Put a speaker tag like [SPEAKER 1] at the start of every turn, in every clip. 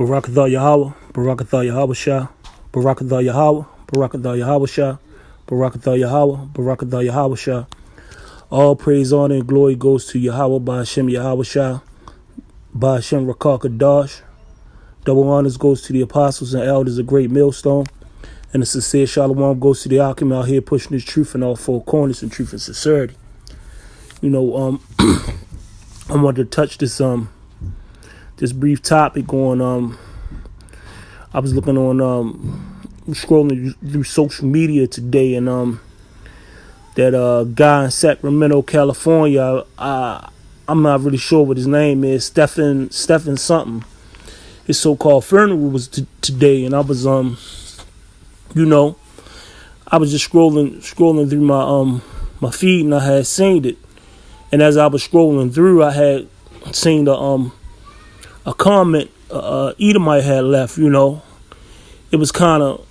[SPEAKER 1] Barakatha Yahweh, Barakatha Yahweh Shah, Barakatha Yahweh, Barakatha Yahweh Shah, Barakatha Yahweh, Barakatha Yahweh Shah. All praise, honor, and glory goes to Yahweh, Ba'ashem Yahweh Shah, Ba'ashem Rakah Kadash. Double honors goes to the apostles and elders of Great Millstone. And the sincere shalom goes to the alchemy out here pushing this truth in all four corners and truth and sincerity. I wanted to touch this this brief topic on I was looking on scrolling through social media today, and that guy in Sacramento, California, I'm not really sure what his name is, Stephen something. His so-called funeral was today, and I was I was just scrolling through my feed, and I had seen it. And as I was scrolling through, I had seen a comment Edomite had left. It was kind of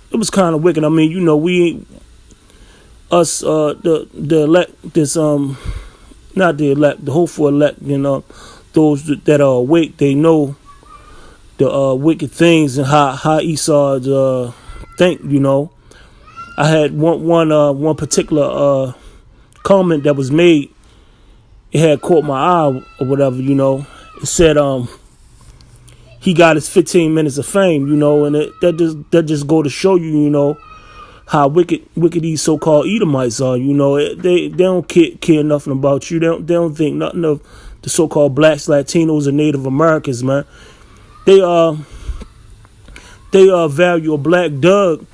[SPEAKER 1] wicked. I mean, we us the elect, this not the elect, the hopeful elect. Those that are awake, they know the wicked things and how Esau think. I had one particular comment that was made. It had caught my eye or whatever. It said he got his 15 minutes of fame. And that just go to show you, how wicked these so-called Edomites are. They don't care nothing about you. They don't think nothing of the so-called blacks, Latinos, and Native Americans, man. They value a black Doug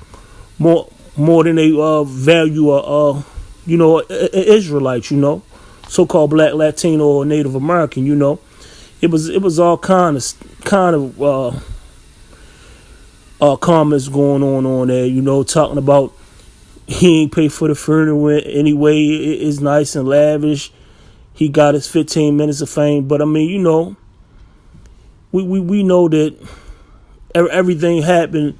[SPEAKER 1] more than they value a Israelites, so-called black, Latino, or Native American. It was all kind of comments going on there, talking about he ain't pay for the funeral anyway. It's nice and lavish. He got his 15 minutes of fame, but I mean, we know that everything happened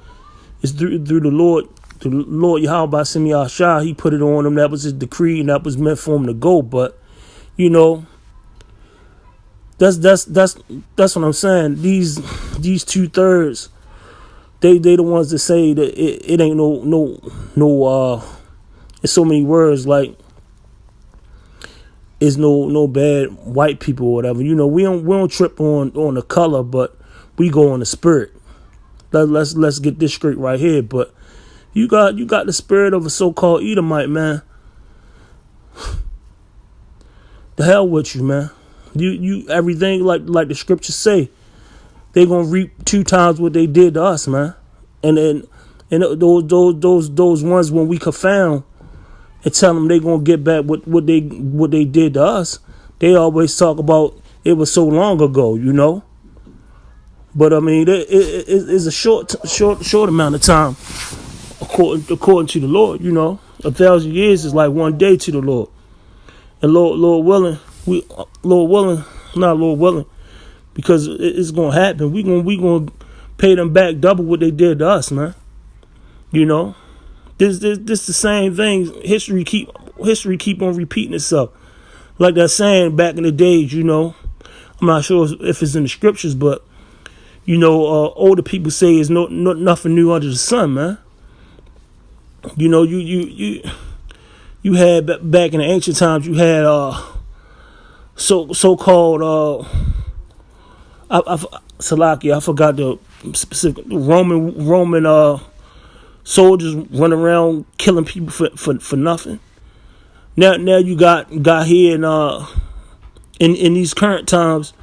[SPEAKER 1] is through the Lord. The Lord Yahweh Ba'ashem Yahshua, he put it on him. That was his decree, and that was meant for him to go. But that's what I'm saying. These 2/3, they the ones that say that it ain't no it's so many words like it's no bad white people or whatever. We don't trip on the color, but we go on the spirit. Let's get this straight right here. But you got the spirit of a so-called Edomite, man. The hell with you, man. You everything like the scriptures say. They gonna reap 2 times what they did to us, man. And those ones when we confound and tell them they gonna get back what they did to us, they always talk about it was so long ago, But I mean, it's a short amount of time, according to the Lord. 1,000 years is like one day to the Lord. And Lord willing, because it's gonna happen. We gonna pay them back double what they did to us, man. This the same thing. History keep on repeating itself. Like that saying back in the days, I'm not sure if it's in the scriptures, but older people say it's nothing new under the sun, man. You had back in the ancient times, you had so-called Salakia, I forgot the specific Roman soldiers running around killing people for nothing. Now you got here in these current times,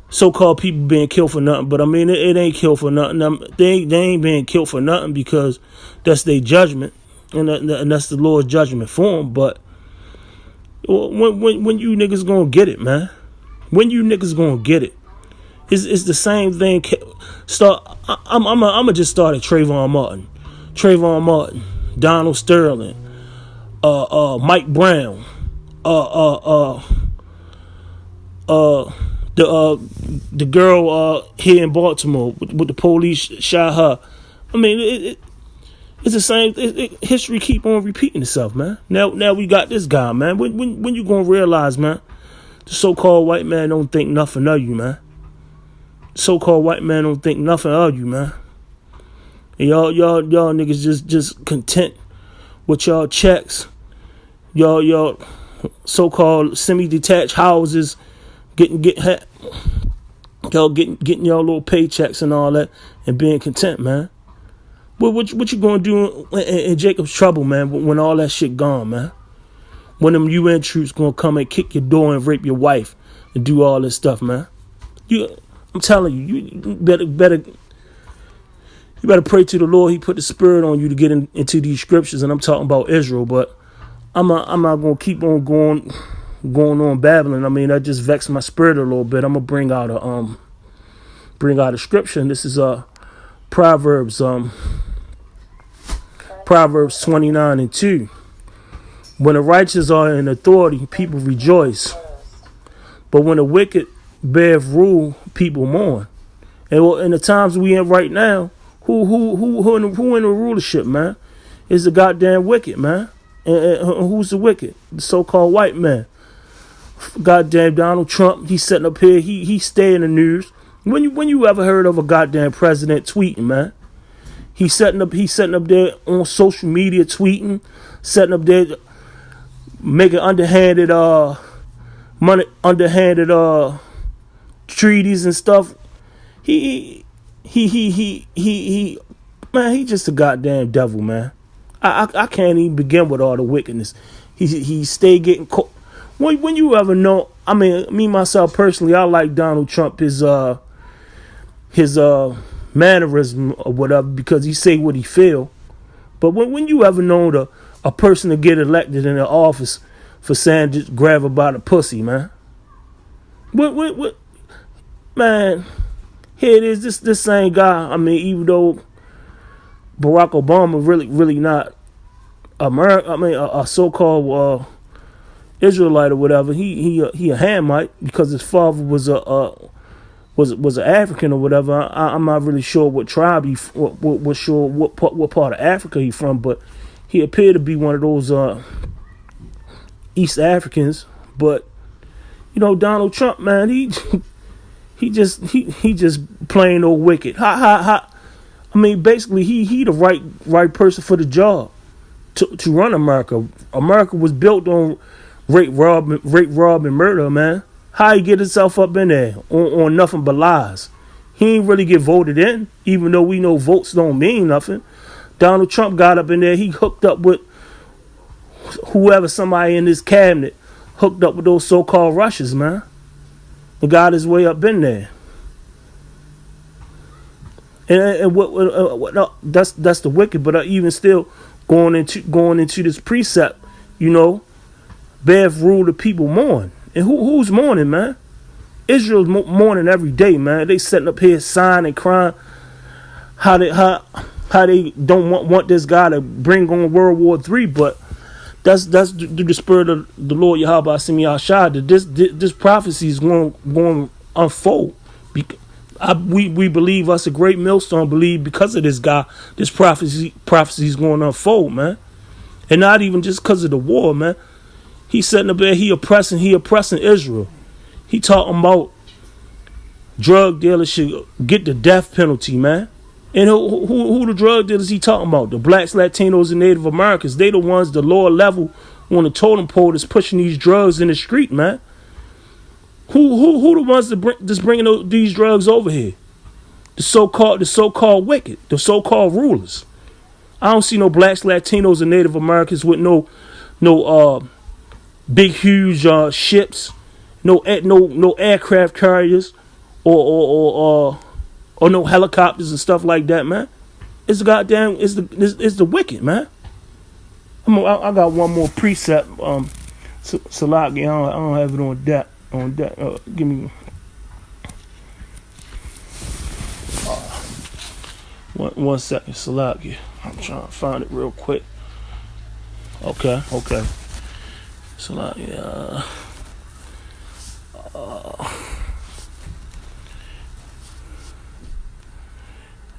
[SPEAKER 1] so-called people being killed for nothing. But I mean, it ain't killed for nothing. They ain't being killed for nothing because that's their judgment, and that's the Lord's judgment for them. But when you niggas gonna get it, man? When you niggas gonna get it? It's the same thing. I'm gonna just start at Trayvon Martin, Donald Sterling, Mike Brown, the girl here in Baltimore with the police shot her. I mean, it's the same. History keep on repeating itself, man. Now we got this guy, man. When you gonna realize, man, the so-called white man don't think nothing of you, man. so-called white man don't think nothing of you, man. And y'all niggas just content with y'all checks, y'all so-called semi-detached houses, getting y'all getting y'all little paychecks and all that, and being content, man. What you gonna do in Jacob's trouble, man? When all that shit gone, man? When them UN troops gonna come and kick your door and rape your wife and do all this stuff, man? I'm telling you, you better pray to the Lord. He put the spirit on you to get into these scriptures, and I'm talking about Israel. But I'm not gonna keep on going on babbling. I mean, that just vexed my spirit a little bit. I'm gonna bring out a scripture, and this is Proverbs 29:2. When the righteous are in authority, people rejoice, but when the wicked beareth rule, people mourn. And in the times we in right now, who in the rulership, man? Is the goddamn wicked, man. And who's the wicked? The so-called white man. Goddamn Donald Trump. He's sitting up here. He stay in the news. When you ever heard of a goddamn president tweeting, man? He's setting up there on social media tweeting, setting up there making underhanded treaties and stuff. He man, he just a goddamn devil, man. I can't even begin with all the wickedness. He stay getting caught. When you ever know, I mean, me myself personally, I like Donald Trump, his mannerism or whatever, because he say what he feel. But when you ever known a person to get elected in the office for saying just grab her by the pussy, man? What man, here it is, this same guy. I mean, even though Barack Obama really not a so-called Israelite or whatever, he a Hamite because his father was an African or whatever. I'm not really sure what tribe what part of Africa he from, but he appeared to be one of those East Africans. But you know, Donald Trump, man, he just plain old wicked. I mean, basically, he the right person for the job to run America. America was built on rape, rob, and murder, man. How he get himself up in there on nothing but lies? He ain't really get voted in, even though we know votes don't mean nothing. Donald Trump got up in there. He hooked up with somebody in his cabinet, hooked up with those so-called Russians, man, and got his way up in there. And what that's the wicked. But even still, going into this precept, you know, beareth rule the people mourn. And who's mourning, man? Israel's mourning every day, man. They setting up here sighing and crying how they don't want this guy to bring on World War III. But that's the spirit of the Lord Yahweh Simi Ashad, that this prophecy is going to unfold. We believe, us a great millstone believe, because of this guy, this prophecy is going to unfold, man. And not even just because of the war, man. He's sitting up there, he oppressing Israel. He talking about drug dealers should get the death penalty, man. And who the drug dealers he talking about? The blacks, Latinos, and Native Americans. They the ones, the lower level on the totem pole, that's pushing these drugs in the street, man. Who the ones that's bringing these drugs over here? The so-called wicked, the so-called rulers. I don't see no blacks, Latinos, and Native Americans with no big huge ships, no aircraft carriers, or no helicopters and stuff like that, man. It's the wicked, man. I got one more precept, Salaki. I don't have it on that. Give me one second, Salaki. I'm trying to find it real quick. Okay. Salaki.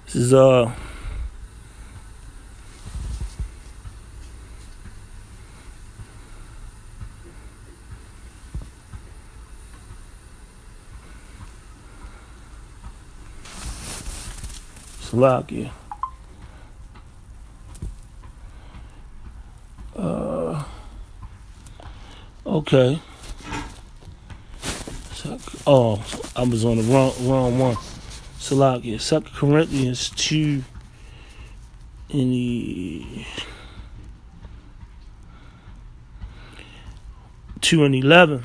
[SPEAKER 1] This is Salakia. Okay. Oh, I was on the wrong one. Salakia. 2 Corinthians 2 in the 2 and 11.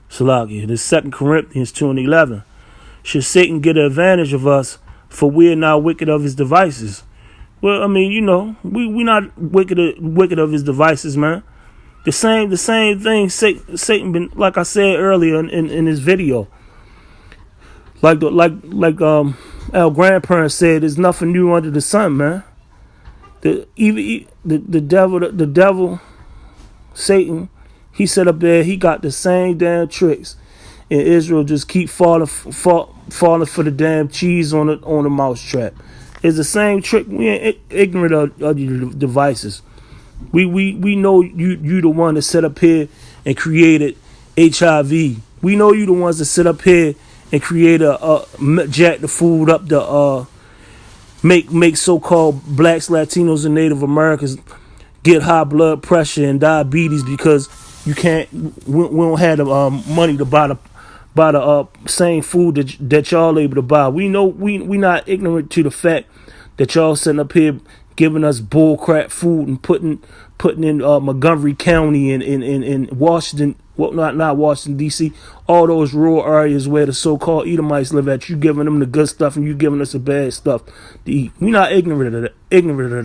[SPEAKER 1] Salakia. This 2 Corinthians 2 and 11. Should Satan get an advantage of us, for we are not wicked of his devices? Well, I mean, we not wicked of his devices, man. The same thing Satan been, like I said earlier in this video. Like our grandparents said, there's nothing new under the sun, man. The devil, Satan, he set up there. He got the same damn tricks, and Israel just keep falling for the damn cheese on the mousetrap. It's the same trick. We ain't ignorant of your devices. We know you the one that set up here and created HIV. We know you the ones that sit up here and create jack the food up to make so-called blacks, Latinos, and Native Americans get high blood pressure and diabetes because we don't have the money to buy the same food that y'all able to buy. We know we not ignorant to the fact that y'all sitting up here giving us bull crap food and putting in Montgomery County and in Washington, not Washington D.C., all those rural areas where the so-called Edomites live at. You giving them the good stuff and you giving us the bad stuff to eat. We not ignorant of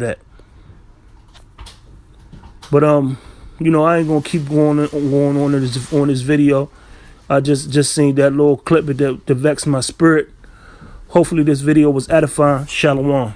[SPEAKER 1] that. But I ain't gonna keep going on this video. I just seen that little clip that vexed my spirit. Hopefully this video was edifying. Shalom.